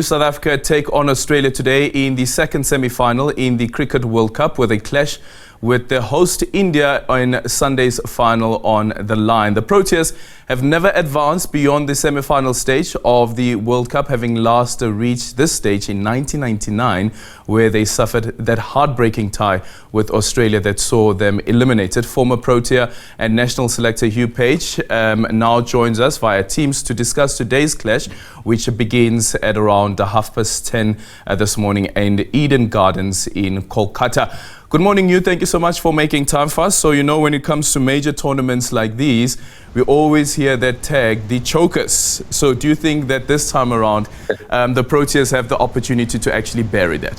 South Africa take on Australia today in the second semi-final in the Cricket World Cup, with a clash with the host India in Sunday's final on the line. The Proteas have never advanced beyond the semi-final stage of the World Cup, having last reached this stage in 1999, where they suffered that heartbreaking tie with Australia that saw them eliminated. Former Protea and national selector Hugh Page now joins us via Teams to discuss today's clash, which begins at around 10:30 this morning in Eden Gardens in Kolkata. Good morning, Hugh. Thank you so much for making time for us. So, you know, when it comes to major tournaments like these, we always hear that tag, the chokers. So do you think that this time around the Proteas have the opportunity to actually bury that?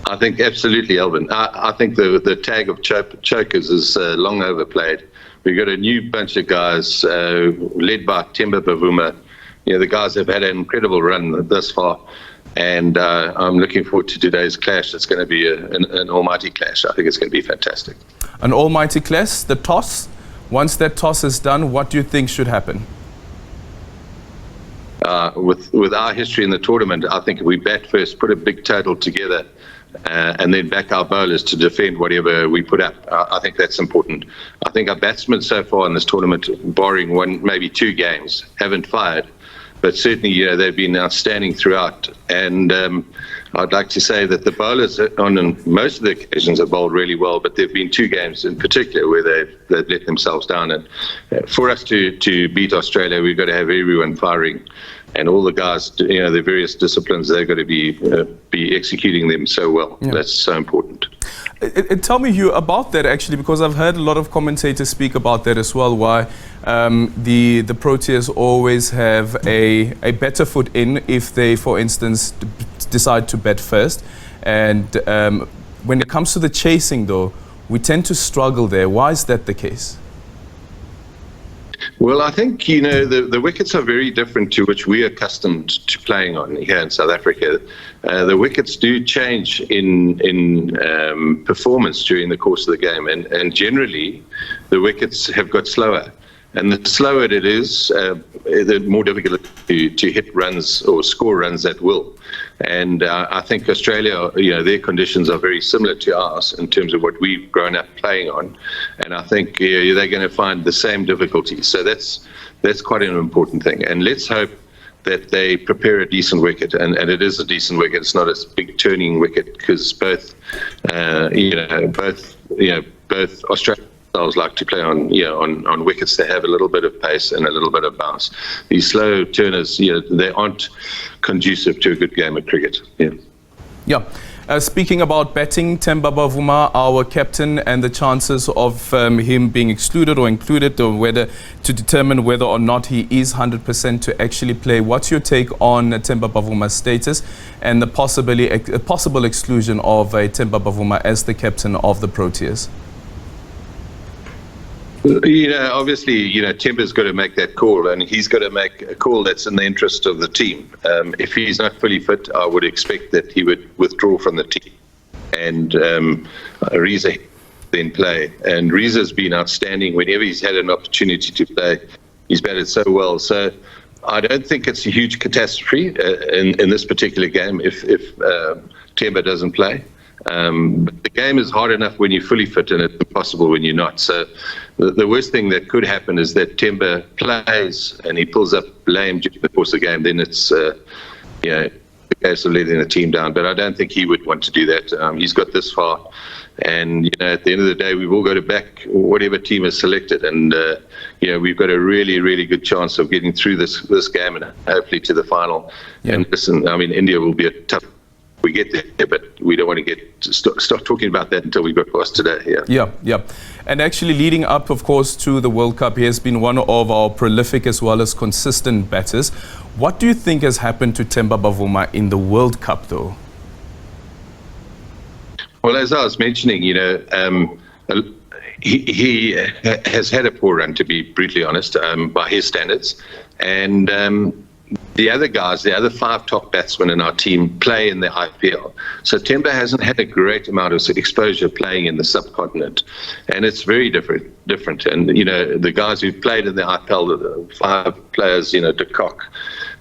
I think absolutely, Alvin. I think the tag of chokers is long overplayed. We've got a new bunch of guys led by Temba Bavuma. You know, the guys have had an incredible run thus far. And I'm looking forward to today's clash. It's going to be an almighty clash. I think it's going to be fantastic. An almighty clash, the toss. Once that toss is done, what do you think should happen? With our history in the tournament, I think if we bat first, put a big total together, and then back our bowlers to defend whatever we put up. I think that's important. I think our batsmen so far in this tournament, barring one, maybe two games, haven't fired. But certainly, they've been outstanding throughout. And I'd like to say that the bowlers on most of the occasions have bowled really well, but there have been two games in particular where they've let themselves down. And for us to beat Australia, we've got to have everyone firing. And all the guys, the various disciplines, they've got to be executing them so well. Yeah. That's so important. Tell me, Hugh, about that actually, because I've heard a lot of commentators speak about that as well, why the Proteas always have a better foot in if they, for instance, decide to bat first. And when it comes to the chasing, though, we tend to struggle there. Why is that the case? Well, I think, the wickets are very different to which we're accustomed to playing on here in South Africa. The wickets do change in performance during the course of the game, and generally the wickets have got slower. And the slower it is, the more difficult to hit runs or score runs at will. And I think Australia, their conditions are very similar to ours in terms of what we've grown up playing on. And I think they're going to find the same difficulties. So that's quite an important thing. And let's hope that they prepare a decent wicket. And it is a decent wicket. It's not a big turning wicket, because both Australia like to play on wickets that have a little bit of pace and a little bit of bounce. These slow turners, they aren't conducive to a good game of cricket. Speaking about batting, Temba Bavuma, our captain, and the chances of him being excluded or included, or whether to determine whether or not he is 100% to actually play. What's your take on Temba Bavuma's status and the possible exclusion of Temba Bavuma as the captain of the Proteas? Obviously, Temba's got to make that call, and he's got to make a call that's in the interest of the team. If he's not fully fit, I would expect that he would withdraw from the team, and Reza then play. And Reza's been outstanding whenever he's had an opportunity to play. He's batted so well. So I don't think it's a huge catastrophe in this particular game if Temba doesn't play. But the game is hard enough when you're fully fit, and it's impossible when you're not. So the worst thing that could happen is that Temba plays and he pulls up lame during the course of the game. Then it's the case of letting the team down. But I don't think he would want to do that. He's got this far, and at the end of the day, we've all got to back whatever team is selected. And we've got a really, really good chance of getting through this game and hopefully to the final. Yeah. And listen, India will be a tough. We get there, but we don't want to start talking about that until we got past today. Yeah. And actually, leading up, of course, to the World Cup, he has been one of our prolific as well as consistent batters. What do you think has happened to Temba Bavuma in the World Cup, though? Well, as I was mentioning, he has had a poor run, to be brutally honest, by his standards, and the other guys, the other 5 top batsmen in our team, play in the IPL. So Temba hasn't had a great amount of exposure playing in the subcontinent, and it's very different. And the guys who've played in the IPL, the 5 players, de Kock,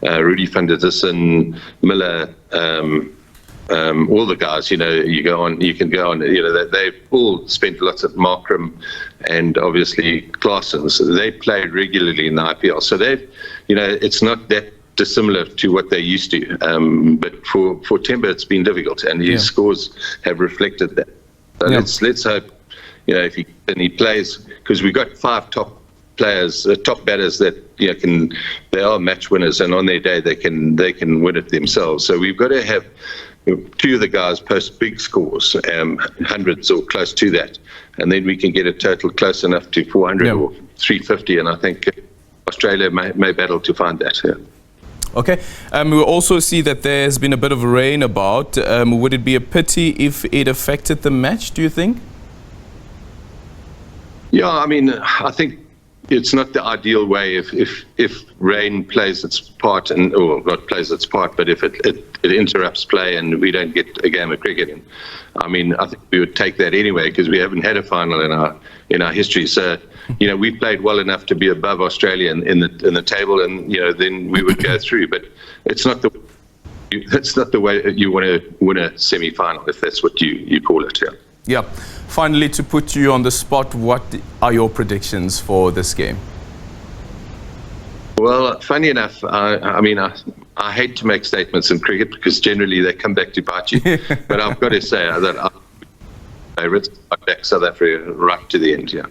Rudy van der Dussen, Miller, all the guys, you can go on, they've all spent lots of Markram and obviously Klaassen. So they played regularly in the IPL. So they've, it's not that dissimilar to what they used to. But for Temba, it's been difficult, and his scores have reflected that. So let's hope, if he plays, because we've got 5 top players, top batters that they are match winners, and on their day they can win it themselves. So we've got to have 2 of the guys post big scores, hundreds or close to that, and then we can get a total close enough to 400 or 350, and I think Australia may battle to find that. Yeah. Okay. We also see that there's been a bit of rain about. Would it be a pity if it affected the match, do you think? Yeah, I think it's not the ideal way if rain plays its part, or not plays its part, but if it interrupts play and we don't get a game of cricket in. I think we would take that anyway, because we haven't had a final in our history. So, we've played well enough to be above Australia in the table, and then we would go through. But that's not the way you want to win a semi-final, if that's what you call it. Yeah. Finally, to put you on the spot, what are your predictions for this game? Well, funny enough, I hate to make statements in cricket because generally they come back to bite you. But I've got to say that I'm favourites. I back South Africa right to the end. Yeah.